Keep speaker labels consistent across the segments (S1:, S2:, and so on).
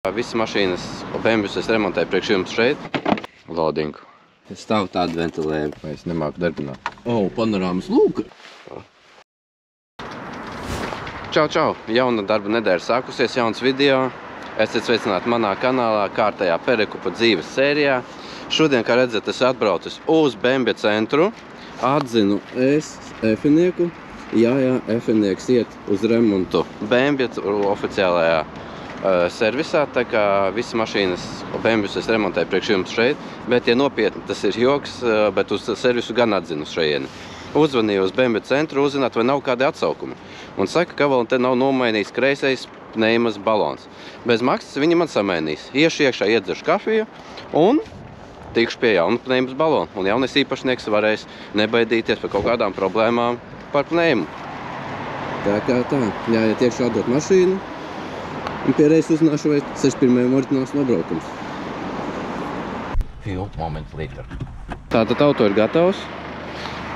S1: Visas mašīnas BMW es remontēju priekš jums šeit. Lodinku. Es stāvu tādu ventilējumu. Es nemāku darbināt. Panorāmas lūka. Čau! Jauna darba nedēļa sākusies, jauns video. Esiet sveicināti manā kanālā, kārtējā Perekupa dzīves sērijā. Šodien, kā redzat, es atbraucis uz BMW centru. Atzinu es F-nieku. Jā, F-nieks iet uz remontu BMW oficiālajā servisā, tā kā visas mašīnas BMW es remontēju priekš jums šeit, bet, ja nopietni, tas ir joks, bet uz servisu gan atzinu šajieni. Uzvanīju uz BMW centru, uzzināt, vai nav kādi atsaukumi. Un saka, ka vēl te nav nomainījis kreisais pneimas balons. Bez maksas viņi man samainīs. Iešu iekšā, iedzeršu kafiju un tikšu pie jauna pneimas balona. Un jaunais īpašnieks varēs nebaidīties par kaut kādām problēmām par pneimu. Tā kā tā, jāiet iekšā atdot mašīnu. Un pie reizes uzzināšu, vai 61. oriģināls nobraukums.
S2: Few moments later.
S1: Tātad auto ir gatavs.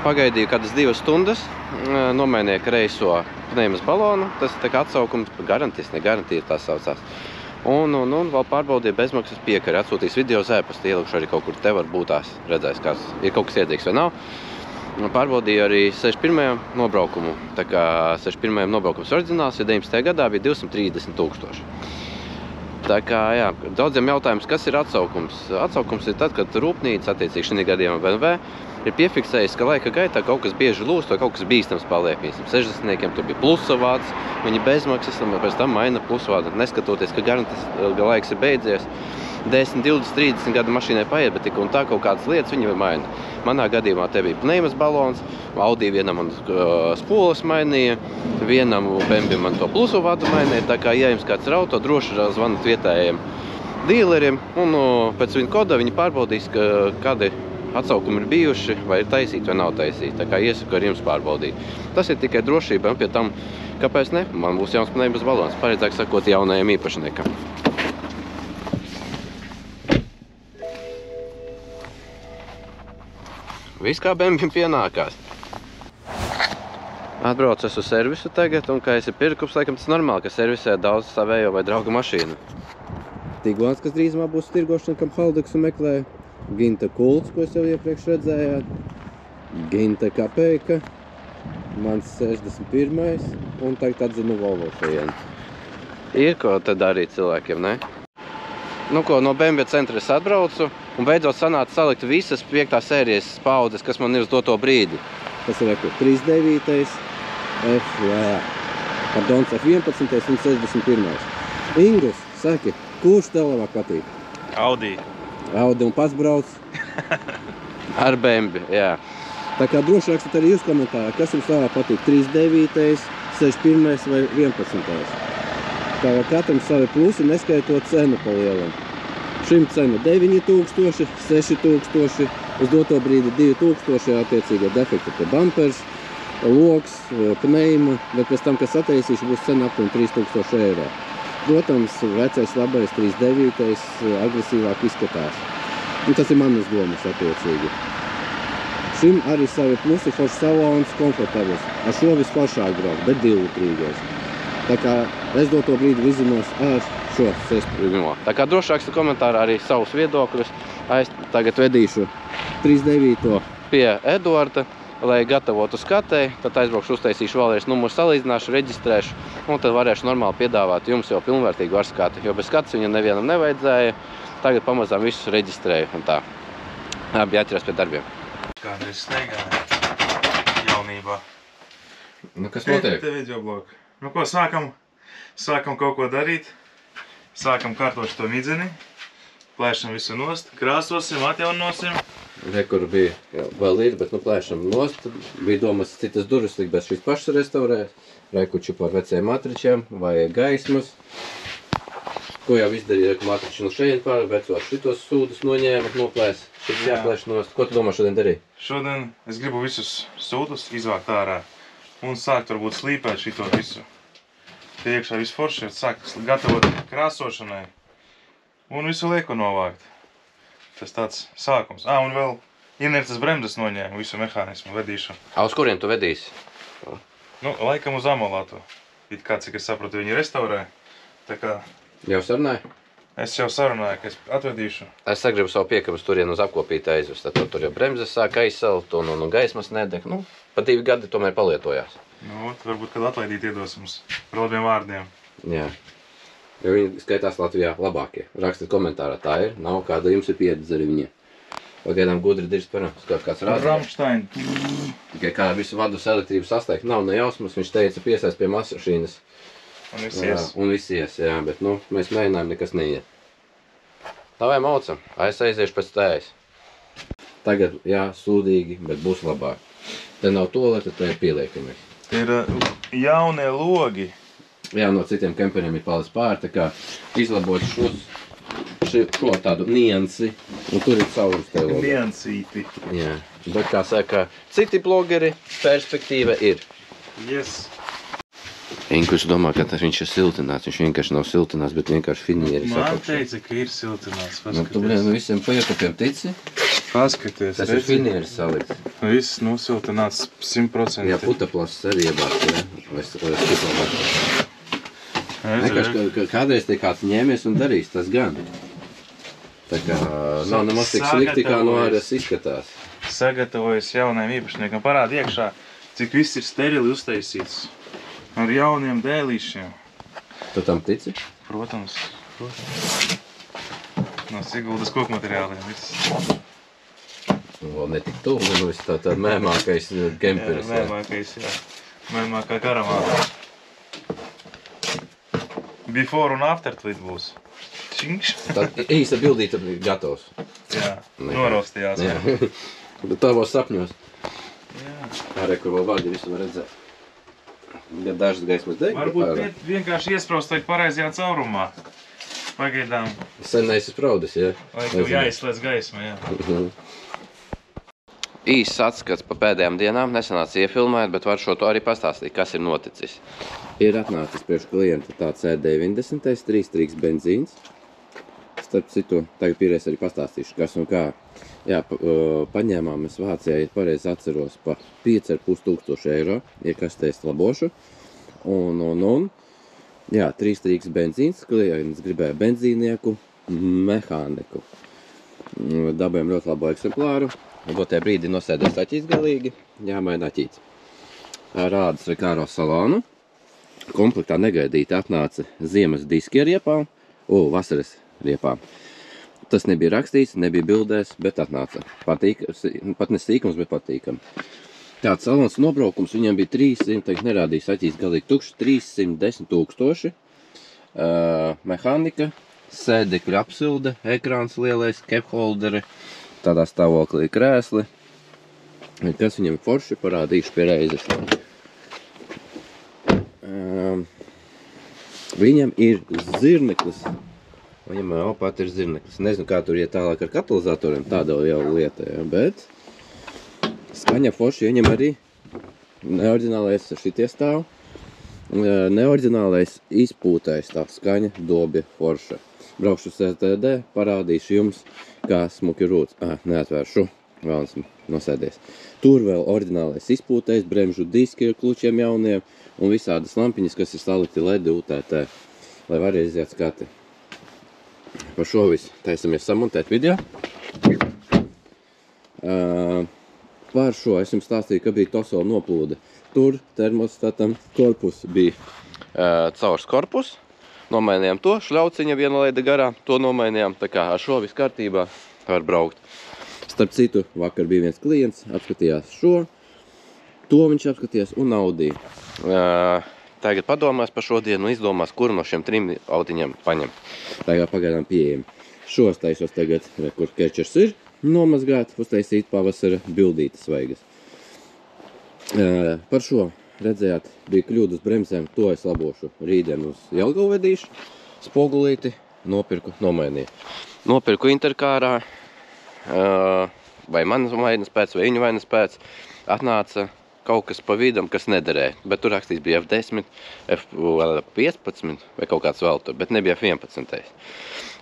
S1: Pagaidīju kādas 2 stundas. Nomainīju kreiso pneimas balonu. Tas ir tā kā atsaukums, garantijas, ne garantija tā saucās. Un vēl pārbaudīju bezmaksas piekari. Atsūtīs video zēpastu, ielikšu arī kaut kur te var būt tās redzēs, kāds ir kaut kas iedzīgs vai nav. Pārbaudīju arī 61. nobraukumu. Tā kā 61. nobraukums oriģināls, ja 19. gadā bija 230 000. Tā kā, jā, daudziem jautājums, kas ir atsaukums? Atsaukums ir tad, kad rūpnīca, attiecīgi šī gadījumā BMW, ir piefiksējis, ka laika gaitā kaut kas bieži lūst vai kaut kas bīstams paliek. 60-niekiem tur bija plusavāds, viņi bezmaksas, un pēc tam maina plusavādu, neskatoties, ka garantijas laiks ir beidzies. 10, 20, 30 gadu mašīnai paiet, bet tik un tā kaut kādas lietas viņi maina. Manā gadījumā te bija pneimas balons, Audi vienam man spoles mainīja, vienam BMW man to plusu vadu mainīja, tā kā, ja jums kāds ir auto, droši zvanat vietējiem dīleriem, un pēc viņa koda viņi pārbaudīs, kādi atsaukumi ir bijuši, vai ir taisīti vai nav taisīti. Tā kā iesaku ar jums pārbaudīt. Tas ir tikai drošība, un pie tam, kāpēc ne? Man būs jauns pneimas balons, pareizāk sakot, jaunajiem īpašniekam. Viss kā BMW pienākās. Atbraucu uz servisu tagad, un kā es ir Perekups, laikam tas normāli, ka servisē daudz savējo vai draugu mašīnu. Tiguans, kas drīzumā būs tirgošana, kam Haldeksu meklē. Ginta Kults, ko es jau iepriekš redzējāt. Ginta Kapeka. Mans 61. Un tagad atzinu Volvo šajien. Ir ko te darīt cilvēkiem, ne? Nu ko, no BMW centra es atbraucu un beidzot sanāca salikt visas 5. sērijas paudzes, kas man ir uz doto brīdi. Tas ir 39. Pardons, F11. un 61. Ingus, saki, kurš tev labāk patīk?
S3: Audi.
S1: Audi un pats brauc? Ar BMW, jā. Tā kā droši rakstat arī jūs komentārā, kas jums labāk patīk? 39. 61. vai 11. Tā kā katram savi plusi, neskaitot cenu pa lielam. Šim cena 9000, 6000, uz doto brīdi 2000, attiecīgi defekti pie bumpers, loks, pneima, bet pēc tam, kas attaisīšu, būs cena aptuveni 3000 eiro. Protams, vecais labais 39. agresīvāk izskatās. Un tas ir manas domas, attiecīgi. Šim arī savi plusi, foršs salons, komfortabls. Ar šo visforšāk braukt, bet 2-litrīgais. Tā kā es doto brīdi vizinos ar šo 61. Tā kā droši raksta komentārā arī savus viedokļus. Es tagad vedīšu 39. pie Eduarda, lai gatavotu skatei. Tad aizbraukšu, uztaisīšu vēlreiz numuru salīdzināšu, reģistrēšu. Un tad varēšu normāli piedāvāt jums jau pilnvērtīgu ar skati. Jo bez skatas viņam nevienam nevajadzēja. Tagad pamazām visus reģistrēju un tā. Labi, jāķeras pie darbiem.
S3: Kādreiz steigāja jaunībā.
S1: Nu, kas notiek?
S3: Te videoblogu. Nu ko, sākam kaut ko darīt. Sākam kārtošu to midzeni. Plēšam visu nost, krāsosim, atjaunosim.
S1: Re, kur bija, jau vēl ir, bet nu plēšam nost. Bija domas citas durvis likt, bet šīs pašas restaurēs. Rekuči par vecajiem matričiem, vai gaismas. Ko jau izdarīja, ka matriči no šeit pār, vecos šitos sūdus noņēma, noplēs. Šis jāplēš nost. Ko tu domā šodien darīt?
S3: Šodien es gribu visus sūdus izvākt ārā. Un sākt varbūt slīpēt šito visu. Te iekšā visu forši, sākt gatavot krāsošanai. Un visu lieku novākt. Tas tāds sākums. Un vēl inerces bremzes noņēmu, visu mehānismu vedīšu.
S1: Uz kuriem tu vedīsi?
S3: Nu, laikam uz Amolātu. It kā, cik es sapratu, viņi restaurē. Tā kā...
S1: Jau sarunāja?
S3: Es jau sarunāju, ka es atvedīšu.
S1: Es sagribu savu piekabas turien uz apkopīti aizvest. Tad tur jau bremzes sāk aizsalt un gaismas nedeg. Nu, pa 2 gadi tomēr palietojās.
S3: Nu, varbūt, kad atlaidīt iedos mums par labiem vārdiem.
S1: Jā. Jo viņi skaitās Latvijā labākie. Rakstiet komentārā, tā ir. Nav kāda jums ir pieredze arī viņiem. Pagaidām gudri dirst par kāds rādījums.
S3: Ramštain.
S1: Tikai kā visu vadus elektrības sasteigt, nav ne jausmas. Viņš teica piesaist pie mašīnas.
S3: Un viss ies.
S1: Un viss ies, jā, bet nu, mēs mēģinājām, nekas neiet. Tā vai maucam, es aiziešu pēc tējas. Tagad, jā, sūdīgi, bet būs labāk. Te nav tolete, te ir pieliekami.
S3: Te ir jaunie logi.
S1: Jā, no citiem kemperiem ir palis pāri, tā kā izlabot šo tādu niansi, un tur ir caurums te logi.
S3: Niansīti.
S1: Jā, bet kā saka, citi blogeri, perspektīva ir.
S3: Yes.
S1: Inkus domā, ka viņš ir siltināts. Viņš vienkārši nav siltināts, bet vienkārši finieri
S3: Man teica, ka ir siltināts.
S1: Nu, tu visiem pajatupiem tici?
S3: Paskaties.
S1: Tas ir finieri salikts.
S3: Viss nosiltināts 100%.
S1: Jā, putaplasts arī iebārs, jā. Vai stiplamāts. Vienkārši kādreiz te kāds ņēmies un darīs, tas gan. Tā kā nav nemaz tik slikti, kā no ārēs izskatās.
S3: Sagatavojas jaunajam īpašniekam. Parāda iekšā, cik viss ir sterili uztaisīts. Ar jauniem dēlīšiem.
S1: Tu tam tici?
S3: Protams. No Siguldas koku materiāliem viss.
S1: Vēl netik tu, nu viss tā mēmākais kemperis.
S3: Jā, mēmākais, jā. Mēmākā karavāna. Before un after tweet būs. Činkš.
S1: Tad īsa bildīte gatavs.
S3: Jā, norostījās.
S1: Jā. Tavos sapņos.
S3: Jā.
S1: Arī, kur vēl vārdi visu var redzēt. Ja dažas gaismas deg.
S3: Varbūt vienkārši iespraustēt pareizajā caurumā. Pagaidām.
S1: Sen neesi spraudis, jā?
S3: Vai tev jāizslēdz gaisma, jā.
S1: Īsts atskats pa pēdējām dienām. Nesanāca iefilmēt, bet var šo to arī pastāstīt, kas ir noticis. Ir atnācis priekš klienta tāds E90, 3 benzīns. Starp citu, tagad pierēs arī pastāstīšu, kas un kā. Jā, paņēmām mēs Vācijā, ja pareizi atceros, pa 5500 eiro, ja kas te es labošu. Un, jā, 3 benzīns, klients gribēja benzīnieku, mehāniku. Dabējam ļoti labu eksemplāru. Tajā brīdī nosēdēs aķīts galīgi, jāmaina aķīts. Rādas Rekāro salonu. Komplektā negaidīti atnāca ziemas diski ar riepām, vasaras riepām. Tas nebija rakstīts, nebija bildēs, bet atnāca. Pat ne sīkums, bet patīkam. Tāds salons nobraukums viņam bija 300, tagad nerādīs aķīs galīgi tukšs, 310 000. Mehānika, sēdekļu apsilde, ekrāns lielais, capholderi, tādā stāvoklī krēsli. Kas viņam forši parādīšu pie reizes. Viņam ir zirneklis. Viņam jau pat ir zirneklis. Nezinu, kā tur iet tālāk ar katalizatoriem, tāda jau lieta, ja, bet skaņa forši, viņam arī neoriģinālais šitie stāv. Neoriģinālais izpūtais tā skaņa dobja forša. Braukšu uz STD, parādīšu jums, kā smuki rūts. Neatvēršu, vēlams nosēdies. Tur vēl oriģinālais izpūtais, bremžu diski ar klučiem jauniem un visādas lampiņas, kas ir salikti LED UTT, lai var iziet skati. Par šo visu taisamies samontēt video. Par šo es jums stāstīju, ka bija Toso noplūde. Tur termostatam korpus bija. Caurs korpus. Nomainījām to, šļauciņa viena leida garā. To nomainījām, tā kā ar šo viss kārtībā var braukt. Starp citu, vakar bija viens klients, apskatījās šo. To viņš apskatījās un Audi. Tagad padomās par šodienu un izdomās, kuru no šiem 3 autiņiem paņem. Tagad pagaidām pieejami. Šos taisos tagad, kur kečers ir, nomazgāt, uztaisīt pavasara bildītes vaigas. Par šo redzējāt, bija kļūdas bremzēm, to es labošu rītdien uz Jelgavu vedīšu. Spogulīti nopirku, nomainīju. Nopirku interkārā, vai manas vainas pēc, vai viņu vainas pēc, atnāca kaut kas pa vidam, kas nederēja, bet tur rakstīts bija F10, F15 vai kaut kāds vēl tur, bet nebija F11.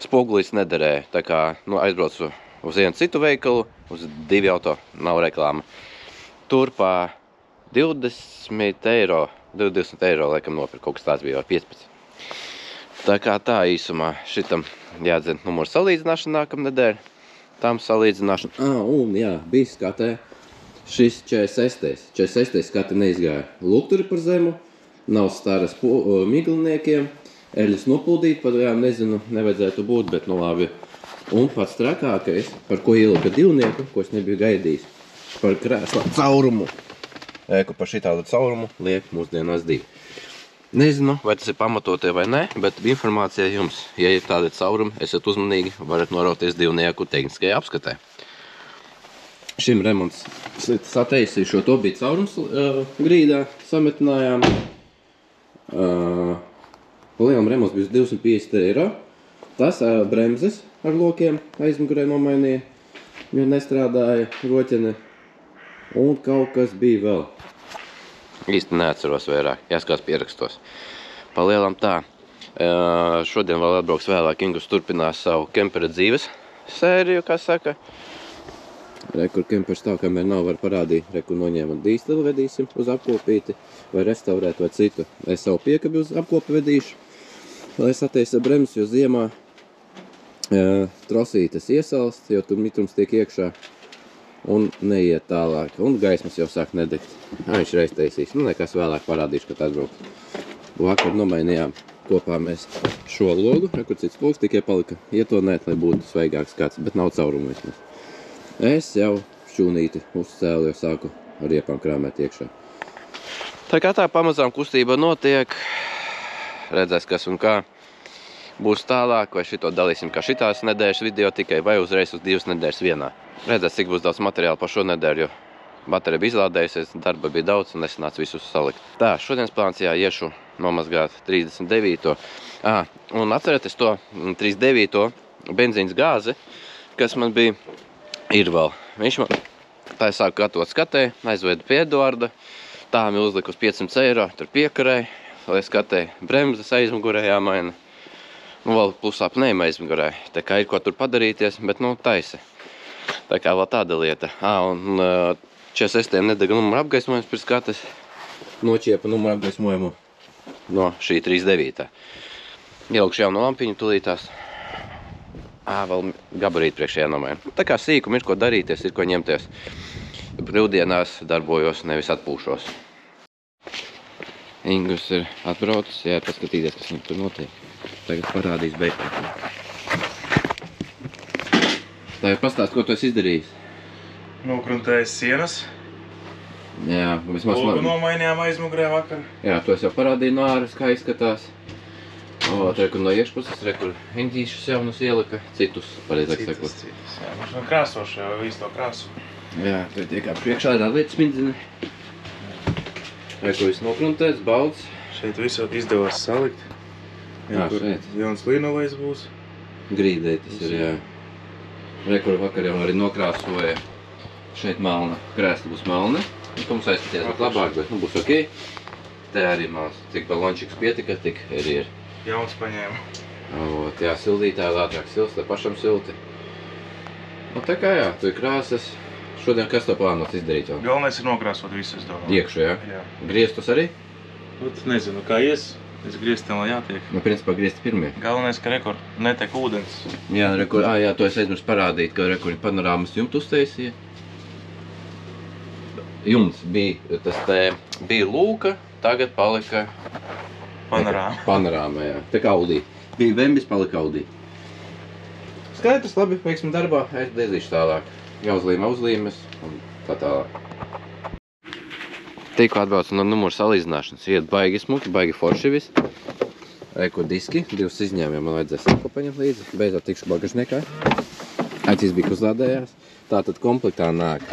S1: Spogulīts nederēja, tā kā aizbraucu uz vienu citu veikalu, uz 2 auto, nav reklāma. Tur pa 20 eiro, laikam nopirku, kaut kas tāds bija, vai 15. Tā kā tā īsumā šitam jādzen numuru salīdzināšana nākamnedēļ. Tam salīdzināšana. Un jā, bija skatē šis 46. 46. skati neizgāja lukturi par zemu, nav staras miglaniekiem, eļas nopuldīt, pat jā, nezinu, nevajadzētu būt, bet nu labi. Un pats trakākais, par ko ielika divnieku, ko es nebiju gaidījis, par krēsla caurumu. Ēku par šitādu caurumu liek mūsdienās 2. Nezinu, vai tas ir pamatotie vai ne, bet informācija jums. Ja ir tādi caurumi, esat uzmanīgi, varat norauties divnieku tehniskajā apskatē. Šim remonts sataisīšo to bija caurums grīdā, sametinājām. Lielam remonts bija 250 eiro. Tas bremzes ar lokiem aizmugurē nomainīja, jo nestrādāja roķene. Un kaut kas bija vēl. Īsti neatceros vairāk, jāskatās pierakstos. Palielam tā, šodien vēl atbrauks vēlāk, Ingus turpinās savu kempera dzīves sēriju, kā saka. Rekur kempers tā, kamēr nav var parādīt, rekur noņēmam dīsteli vedīsim uz apkopīti, vai restaurēt vai citu. Es savu piekabi uz apkopi vedīšu, lai sataisa bremzes, jo ziemā trosītes iesalst, jo tur mitrums tiek iekšā. Un neiet tālāk, un gaismas jau sāk nedegt. Viņš reiz taisīs, nu nekas vēlāk parādīšu, kad atbrauks. Vakar nomainījām kopā mēs šo logu, kur cits logs tikai palika ietonēt, lai būtu svaigāks skats, bet nav caurumu vismaz. Es jau šķūnīti uzcēlu, jo sāku ar riepām krāmēt iekšā. Tā kā tā pamazām kustība notiek, redzēs kas un kā. Būs tālāk, vai šito dalīsim kā šitās nedēļas video tikai, vai uzreiz uz 2 nedēļas vienā. Redzēs, cik būs daudz materiāla par šo nedēļu, jo baterija bija izlādējusies, darba bija daudz un nesanāca visus salikt. Tā, šodienas plāns iešu nomazgāt 39. Un atcerieties to 39. benzīnas gāzi, kas man bija, ir vēl. Viņš man tā sāk gatavot skatē, aizveda pie Eduarda, tā man uzlika uz 500 eiro, tur piekarēja, lai skatē bremzes aizmugurē jāmaina. Nu, vēl plusā pnēma aizmugurē, tā kā ir ko tur padarīties, bet nu taisa. Tā kā vēl tāda lieta. Un 46. nedega numura apgaismojums pēc skatas. Nočiepa numura apgaismojumu no šī 39. Ielikšu jaunu lampiņu tulītās. Vēl gabarīti priekšējā nomaina. Tā kā sīkumi ir ko darīties, ir ko ņemties. Brīvdienās darbojos, nevis atpūšos. Ingus ir atbraucis, jā, paskatīties, kas viņam tur notiek. Tagad parādīs beigās. Tā ir pastāst, ko tu esi izdarījis?
S3: Nokruntējis sienas.
S1: Jā, vismaz
S3: logu nomainījām aizmugurē vakar.
S1: Jā, to es jau parādīju no āras, kā izskatās. Rekur no iekšpuses, rekur eņģīšus jaunus ielika, citus, pareizāk sakot.
S3: Citus, jā. Mums vēl krāsoši, jau visu to krāsu.
S1: Jā, tur tiek kā priekšā tā lietas smidzini. Rekur viss nokruntēts, balts.
S3: Šeit visu izdevās salikt.
S1: Jā, šeit.
S3: Jauns līnolais būs.
S1: Grīdē tas ir, jā. Rekur vakar jau arī nokrāsoja. Šeit melna, krēsla būs melna. Tu mums aizskatījās vēl labāk, bet nu būs ok. Te arī mās, cik balončiks pietika, tik arī ir.
S3: Jauns paņēma.
S1: Jā, sildītāji ātrāk silst, lai pašam silti. Nu tā kā jā, tu ir krāsas. Šodien kas to plānots izdarīt vēl?
S3: Galvenais ir nokrāsot visu, es domāju.
S1: Iekšu, jā?
S3: Jā.
S1: Griestus arī?
S3: Nezinu, kā ies. Es grieztiem vēl jātiek.
S1: Nu, principā griezti pirmie.
S3: Galvenais, ka rekur netiek ūdens.
S1: Jā, rekur, jā, to es aizmirsu parādīt, ka rekur panorāmas jumtu uztaisīja. Jumts bija, tas te bija lūka, tagad palika
S3: Panorāma.
S1: Panorāma, jā. Tā kā Audī. Bija Vembis, palika Audī. Skaidrs, labi, veiksim darbā, aizdēzīšu tālāk. Jāuzlīma uzlīmes un tā tālāk. Tikko atbraucu no numuru salīdzināšanas. Iet baigi smuki, baigi forši viss. Reku diski, 2 izņēmiem man vajadzēs sako paņemt līdzi. Beidzot tikšu bagažniekā. Acis bija uzlādējās. Tātad komplektā nāk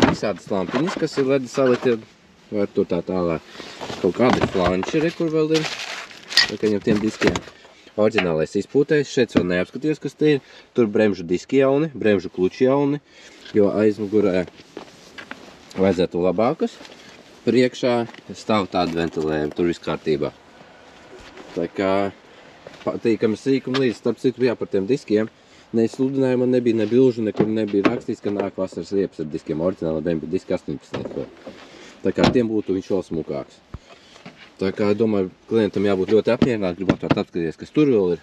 S1: visādas lampiņas, kas ir ledi salikti. Var tur tā tālāk. Kaut kādi flanči, rekur vēl ir. Viņam tiem diskiem. Oriģinālais izpūtējs. Šeit vēl neapskatījos, kas te ir. Tur bremžu diski jauni, bremžu kluči jauni. Jo aizmugurē vajadzētu labākas. Priekšā stāv tādi ventilējumi, tur viss kārtībā. Tā kā patīkami sīkumi līdz, starp citu, jā, par tiem diskiem. Nesludinājumā nebija ne bilžu, nekur nebija rakstīts, ka nāk vasaras riepas ar diskiem. Oriģināli bija diski 18. Tā kā tiem būtu viņš vēl smukāks. Tā kā, domāju, klientam jābūt ļoti apmierināti, gribot tā apskatīties, kas tur vēl ir.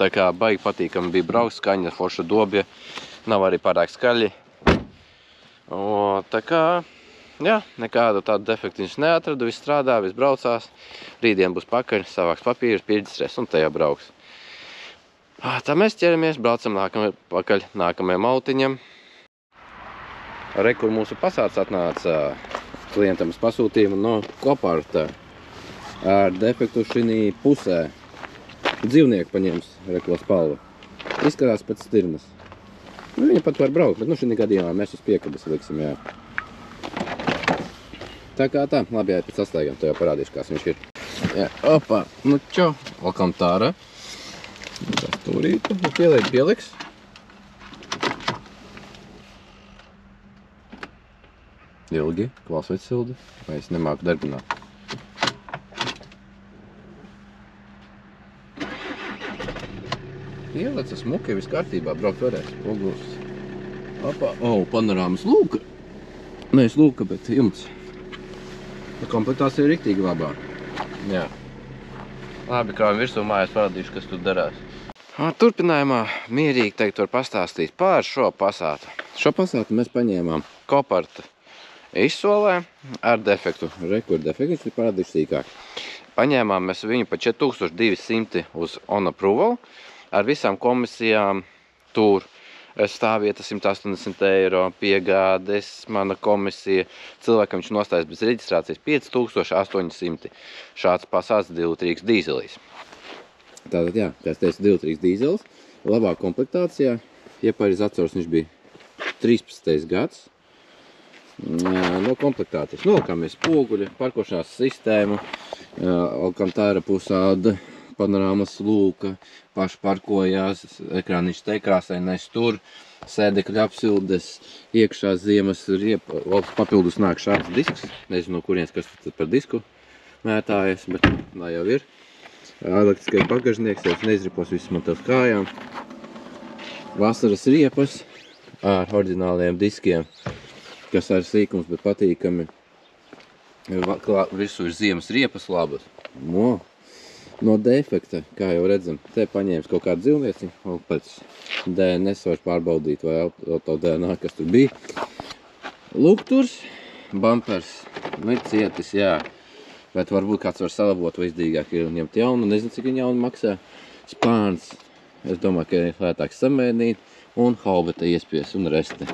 S1: Tā kā baigi patīkami bija braukt, skaņa, forša dobja, nav arī pārāk skaļi. Tā kā, jā, nekādu tādu defektu viņš neatradu, viss strādā, viss braucās. Rītdien būs pakaļ, savāks papīrus, pierģistrēs un tajā brauks. Tā mēs ķeramies, braucam pakaļ nākamajam autiņam. Kur mūsu pasāds atnāca klientam uz pasūtījumu no Koparta ar defektu šinī pusē. Dzīvnieku paņems ko spalva. Izskatās pēc stirnas. Viņa pat var braukt, bet šinī gadījumā mēs uz piekabas liksim, jā. Tā kā tā, labi, jā, pēc sastaigām to jau parādīšu, kāds viņš ir. Jā, opā, nu čau, Alkantāra. Tas turītu, pieliks. Ilgi, klasveids sildi, vai es nemāku darbināt. Ielec, smuki, viss kārtībā, braukt varēs. Ogurs. Opā, panorāmas lūka. Nevis lūka, bet jumts. Komplektācija ir riktīgi labā. Jā. Labi, kā virsū mājās parādīšu, kas tur darās. Turpinājumā mierīgi teikt var pastāstīt pār šo pasātu. Šo pasātu mēs paņēmām Koparta izsolē ar defektu. Kur defekts ir parādīšu sīkāk. Paņēmām mēs viņu pa 4200 uz on approval ar visām komisijām tur. Stāvvieta 180 eiro, piegādes, mana komisija. Cilvēkam viņš nostājas bez reģistrācijas 5800. Šāds pasāds 2-3 dīzelīs. Tātad jā, kā es teicu, 2-3 dīzelis. Labā komplektācijā. Iepareiz atceros, viņš bija 13. gads. No komplektācijas nolikāmies spoguļi, parkošanās sistēmu, Alkantāra pusāda, panorāmas lūka, paši parkojās, ekrāniņš tekrāsainais tur, sēdekļa apsildes, iekšā ziemas papildus nāk šāds disks, nezinu no kurienes, kas tad par disku mētājas, bet tā jau ir. Elektriskais bagažnieks, jau neizripos visus man tevs kājām. Vasaras riepas ar oriģināliem diskiem, kas ir sīkums, bet patīkami. Visu ir ziemas riepas labas. No defekta, kā jau redzam, te paņēmis kaut kādu dzīvnieci, un pēc DNS var pārbaudīt, vai auto DNA, kas tur bija. Lukturs, bumpers, ir cietis, jā, bet varbūt kāds var salabot, vai izdīgāk ir ņemt jaunu, nezinu, cik viņa jaunu maksā. Spārns, es domāju, ka ir lētāks samēnīt, un haubeta iespies un resti.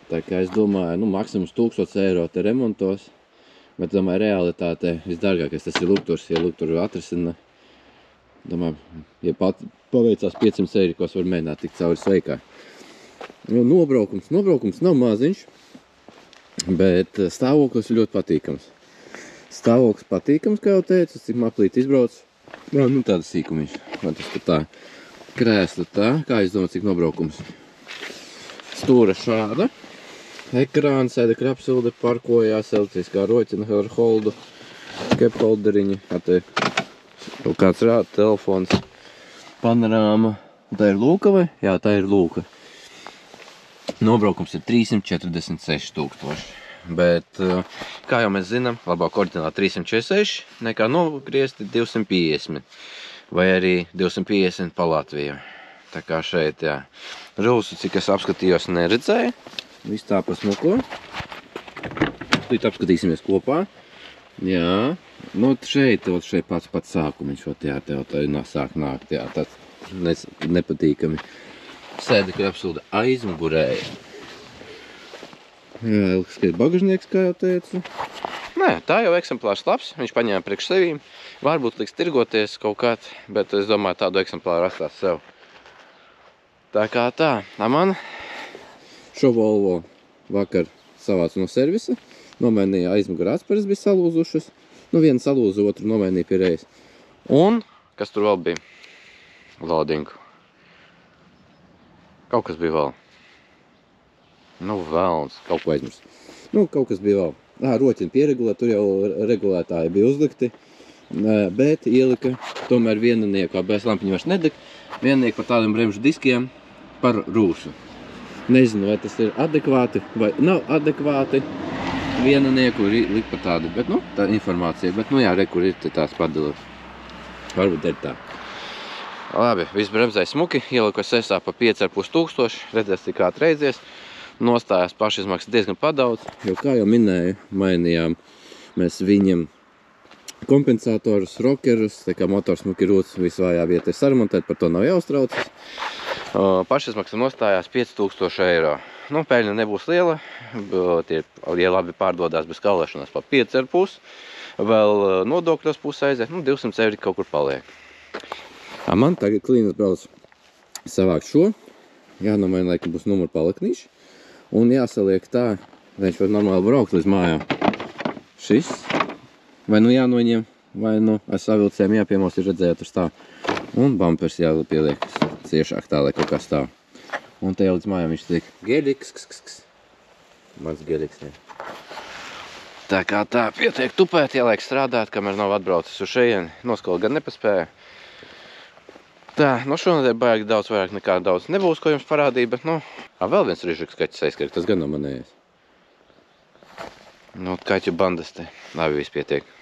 S1: Tā kā es domāju, maksimums 1000 eiro te remontos, bet domāju, realitātē visdārgākais tas ir lukturs, ja lukturu atrisina. Domāju, ja paveicās 500 eirikos var mēģināt tikt cauri sveikā. Nobraukums nav maziņš, bet stāvoklis ir ļoti patīkams. Stāvoklis patīkams, kā jau teicu, cik maklīt izbrauc. Tāda sīkumiņš. Man tas tur tā krēsla tā, kā es domāju, cik nobraukums. Stūra šāda. Ekrāna, sēdekļa apsilde, parkojās, elektriskā roķina ar holdu, kepholderiņi, te kaut kāds rāda telefons, panorāma. Tā ir lūka vai? Jā, tā ir lūka. Nobraukums ir 346 000. Bet, kā jau mēs zinām, labāk oriģināli 346 nekā nogriezti 250 vai arī 250 pa Latviju. Tā kā šeit, jā. Rūsu, cik es apskatījos, neredzēju. Viss tā pasmuko. Tīt apskatīsimies kopā. Jā. Šeit pats sākumiņš, jā, tev tā sāk nākt, jā, tāds nepatīkami. Sēdekļa apsilde aizmugurēja. Jā, elektriskais bagažnieks, kā jau teicu. Nē, tā jau eksemplārs labs, viņš paņēma priekš sevīm. Varbūt liks tirgoties kaut kād, bet es domāju, tādu eksemplāru atstās sev. Tā kā tā, man šo Volvo vakar savācu no servisa, nomainīja aizmugurā atspēres bija salūzušas, viena salūza, otru nomainīja pie reizes. Un, kas tur vēl bija? Loadingu. Kaut kas bija vēl. Vēlns, kaut ko aizmirst. Kaut kas bija vēl. Roķini pieregulē, tur jau regulētāji bija uzlikti, bet ielika tomēr viennieku, ABS lampiņu vairs nedeg, viennieku par tādiem bremžu diskiem par rūsu. Nezinu, vai tas ir adekvāti vai nav adekvāti, viena niekur likt par tādu, bet, nu, tā informācija, bet, nu jā, re, kur ir tās padalot. Varbūt ir tā. Labi, viss bremzēja smuki, ieliku sesā pa 5,5 tūkstoši, redzēs, cik kā reizies. Nostājās pašizmaksas diezgan padaudz, jo, kā jau minēju, mainījām mēs viņam kompensatorus, rokerus, tā kā motors smuki rūts, visvājā vieta ir saremontēt, par to nav jāuztraucas. Pašizmaksa nostājās 5,000 eiro. Nu, peļņa nebūs liela, tie, ja labi pārdodās bez kalēšanās pa 5,5, vēl nodokļos pusē aiziet, nu, 200 eiro kaut kur paliek. Man tagad klīnas brauc savākt šo, jānomaina, laikam būs numuru palaknīši, un jāsaliek tā, lai viņš var normāli braukt līdz mājām. Šis, vai nu jānoņem, vai nu ar savilcēm jāpiemos, ir redzēt uz tā, un bumpers jāpieliek ciešāk tā, lai kaut kā stāv. Un te jau līdz mājām viņš tiek geļiks, mans geļiks, ne. Tā kā tā, pietiek tupēt, jāliek strādāt, kamēr nav atbraucis uz šejieni, noskolu gan nepaspēja. Tā, nu šonadēļ baigi daudz vairāk nekā daudz nebūs, ko jums parādīja, bet, nu, vēl viens rižuks kaķis aizskar, tas gan nav manējais. Nu, kaķu bandas te, labi, viss pietiek.